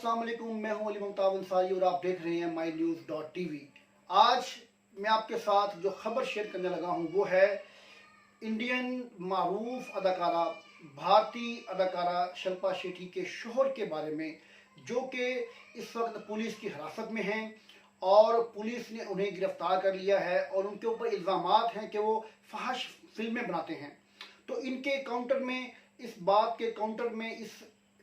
अस्सलाम वालेकुम, मैं हूं अली मुमताज अंसारी और आप देख रहे हैं माई न्यूज़ डॉट टीवी। आज मैं आपके साथ जो खबर शेयर करने लगा हूं वो है इंडियन मारूफ अदाकारा, भारतीय अदाकारा शिल्पा शेट्टी के शोहर के बारे में, जो कि इस वक्त पुलिस की हिरासत में हैं और पुलिस ने उन्हें गिरफ्तार कर लिया है और उनके ऊपर इल्ज़ामात हैं कि वो फहश फिल्में बनाते हैं। तो इनके काउंटर में, इस बात के काउंटर में, इस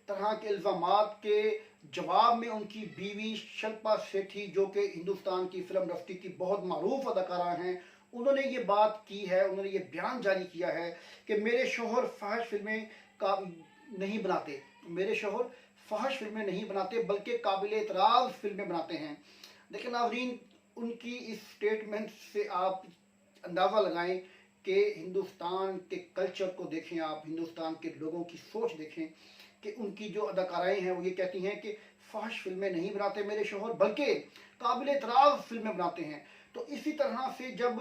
तरह के इल्ज़ामात के जवाब में उनकी बीवी शिल्पा शेट्टी, जो कि हिंदुस्तान की फिल्म इंडस्ट्री की बहुत मारूफ अदाकारा हैं, उन्होंने ये बात की है, उन्होंने ये बयान जारी किया है कि मेरे शोहर फहश फिल्में का नहीं बनाते, मेरे शोहर फहश फिल्में नहीं बनाते बल्कि काबिल एतराज़ फिल्में बनाते हैं। लेकिन नाज़रीन, उनकी इस स्टेटमेंट से आप अंदाज़ा लगाएं कि हिंदुस्तान के कल्चर को देखें, आप हिंदुस्तान के लोगों की सोच देखें कि उनकी जो अदाकाराएँ हैं वो ये कहती हैं कि फहश फिल्में नहीं बनाते मेरे शोहर बल्कि काबिल एतराज़ फिल्में बनाते हैं। तो इसी तरह से जब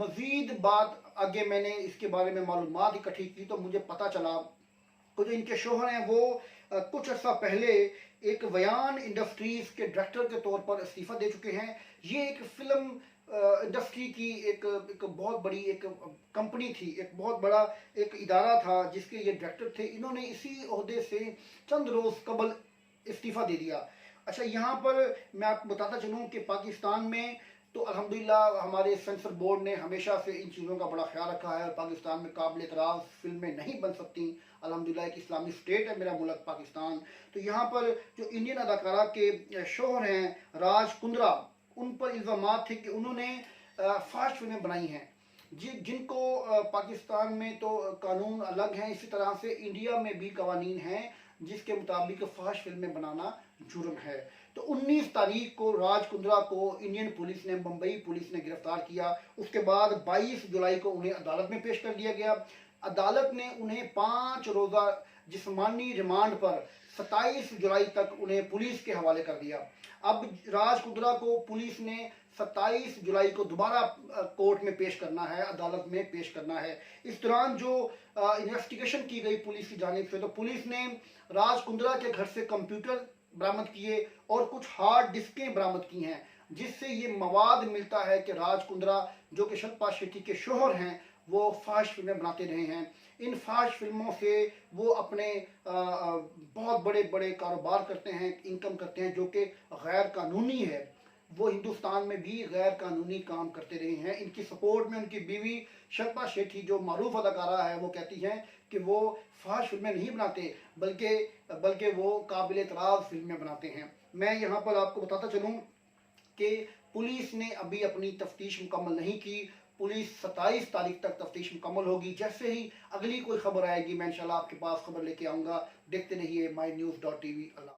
मज़ीद बात आगे मैंने इसके बारे में मालूमात इकट्ठी की तो मुझे पता चला कि जो इनके शोहर हैं वो कुछ अर्सा पहले एक वयान इंडस्ट्रीज़ के डायरेक्टर के तौर पर इस्तीफ़ा दे चुके हैं। ये एक फिल्म इंडस्ट्री की एक बहुत बड़ी एक कंपनी थी, एक बहुत बड़ा एक इदारा था जिसके ये डायरेक्टर थे। इन्होंने इसी ओहदे से चंद रोज़ कबल इस्तीफ़ा दे दिया। अच्छा, यहाँ पर मैं आपको बताता चलूँ कि पाकिस्तान में तो अल्हम्दुलिल्लाह हमारे सेंसर बोर्ड ने हमेशा से इन चीज़ों का बड़ा ख्याल रखा है और पाकिस्तान में काबिल एतराज़ फिल्में नहीं बन सकती। अल्हम्दुलिल्लाह एक इस्लामी स्टेट है मेरा मुल्क पाकिस्तान। तो यहाँ पर जो इंडियन अदाकारा के शोहर हैं राज कुंद्रा, उन पर इल्ज़ामात थे कि उन्होंने फास्ट फिल्में बनाई हैं जिनको पाकिस्तान में तो कानून अलग हैं, इसी तरह से इंडिया में भी कवानीन हैं जिसके मुताबिक फहश फिल्में बनाना जुर्म है। तो 19 तारीख को राज कुंद्रा को इंडियन पुलिस ने, मुंबई पुलिस ने गिरफ्तार किया। उसके बाद 22 जुलाई को उन्हें अदालत में पेश कर दिया गया। अदालत ने उन्हें 5 रोज़ा जिस्मानी रिमांड पर 27 जुलाई तक उन्हें पुलिस के हवाले कर दिया। अब राज कुंद्रा को पुलिस ने 27 जुलाई को दोबारा कोर्ट में पेश करना है, अदालत में पेश करना है। इस दौरान जो इन्वेस्टिगेशन की गई पुलिस की जानिब से, तो पुलिस ने राज कुंद्रा के घर से कंप्यूटर बरामद किए और कुछ हार्ड डिस्कें बरामद की हैं, जिससे ये मवाद मिलता है कि राज कुंद्रा, जो कि शिल्पा शेट्टी के शोहर हैं, वो फहश फिल्में बनाते रहे हैं। इन फहश फिल्मों से वो अपने बहुत बड़े बड़े कारोबार करते हैं, इनकम करते हैं, जो कि गैर कानूनी है। वो हिंदुस्तान में भी गैर कानूनी काम करते रहे हैं। इनकी सपोर्ट में उनकी बीवी शिल्पा शेट्टी, जो मारूफ अदाकारा है, वो कहती हैं कि वो फहश फिल्में नहीं बनाते बल्कि वो काबिल एतराज़ फिल्में बनाते हैं। मैं यहाँ पर आपको बताता चलूँ कि पुलिस ने अभी अपनी तफ्तीश मुकम्मल नहीं की। पुलिस 27 तारीख तक तफ्तीश मुकम्मल होगी। जैसे ही अगली कोई खबर आएगी मैं इंशाल्लाह आपके पास खबर लेके आऊँगा। देखते रहिए माई न्यूज़ डॉट टीवी।